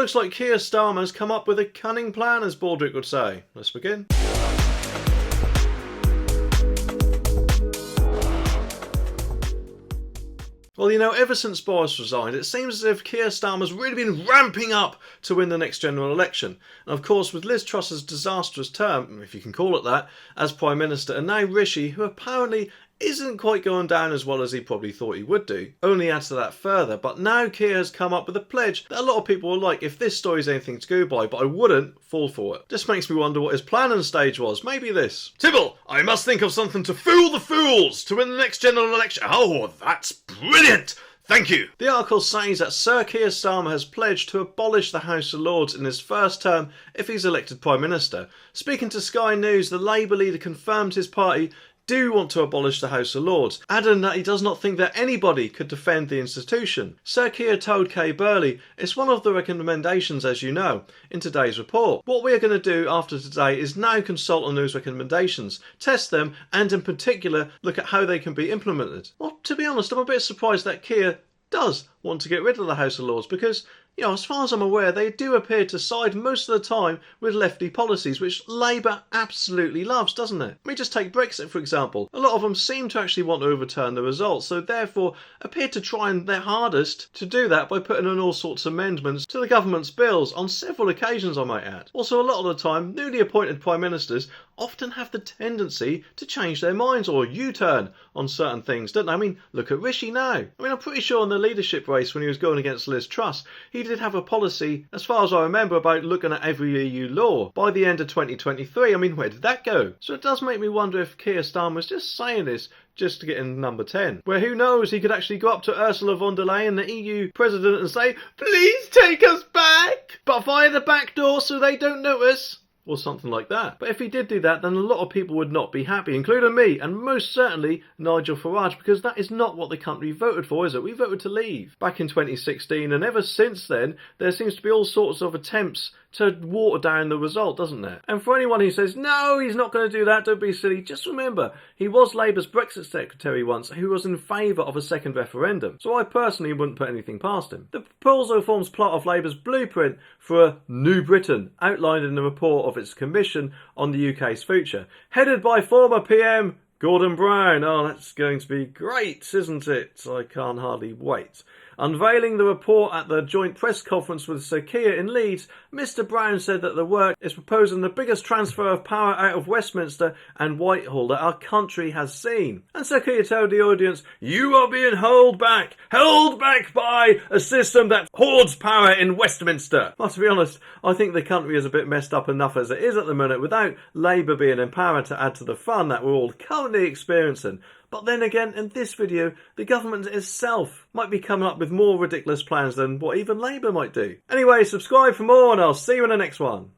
looks like Keir Starmer's come up with a cunning plan, as Baldrick would say. Let's begin. Well, you know, ever since Boris resigned, it seems as if Keir Starmer's really been ramping up to win the next general election. And of course, with Liz Truss's disastrous term, if you can call it that, as Prime Minister, and now Rishi, who apparently isn't quite going down as well as he probably thought he would do, only adds to that further. But now Keir has come up with a pledge that a lot of people will like if this story's anything to go by, but I wouldn't fall for it. Just makes me wonder what his plan and stage was. Maybe this. Tibble, I must think of something to fool the fools to win the next general election. Oh, that's brilliant! Thank you. The article says that Sir Keir Starmer has pledged to abolish the House of Lords in his first term if he's elected Prime Minister. Speaking to Sky News, the Labour leader confirmed his party do want to abolish the House of Lords, adding that he does not think that anybody could defend the institution. Sir Keir told Kay Burley, "It's one of the recommendations, as you know, in today's report. What we are going to do after today is now consult on those recommendations, test them, and in particular look at how they can be implemented." Well, to be honest, I'm a bit surprised that Keir does want to get rid of the House of Lords because, you know, as far as I'm aware, they do appear to side most of the time with lefty policies, which Labour absolutely loves, doesn't it? I mean, just take Brexit, for example. A lot of them seem to actually want to overturn the results, so therefore appear to try their hardest to do that by putting in all sorts of amendments to the government's bills, on several occasions, I might add. Also, a lot of the time, newly appointed Prime Ministers often have the tendency to change their minds or U-turn on certain things, don't they? I mean, look at Rishi now. I mean, I'm pretty sure in the leadership race when he was going against Liz Truss, he did have a policy, as far as I remember, about looking at every EU law by the end of 2023. I mean, where did that go? So it does make me wonder if Keir Starmer was just saying this just to get in number 10. Where who knows, he could actually go up to Ursula von der Leyen, the EU president, and say, "Please take us back, but via the back door so they don't notice." Or something like that. But if he did do that, then a lot of people would not be happy, including me, and most certainly Nigel Farage, because that is not what the country voted for, is it? We voted to leave back in 2016, and ever since then, there seems to be all sorts of attempts to water down the result, doesn't there? And for anyone who says, no, he's not going to do that, don't be silly, just remember, he was Labour's Brexit secretary once, who was in favour of a second referendum. So I personally wouldn't put anything past him. The proposal forms part of Labour's blueprint for a New Britain, outlined in the report of its commission on the UK's future, headed by former PM Gordon Brown. Oh, that's going to be great, isn't it? I can't hardly wait. Unveiling the report at the joint press conference with Sir Keir in Leeds, Mr Brown said that the work is proposing the biggest transfer of power out of Westminster and Whitehall that our country has seen. And Sir Keir told the audience, "You are being held back by a system that hoards power in Westminster." Well, to be honest, I think the country is a bit messed up enough as it is at the minute without Labour being in power to add to the fun that we're all currently experiencing. But then again, in this video, the government itself might be coming up with more ridiculous plans than what even Labour might do. Anyway, subscribe for more and I'll see you in the next one.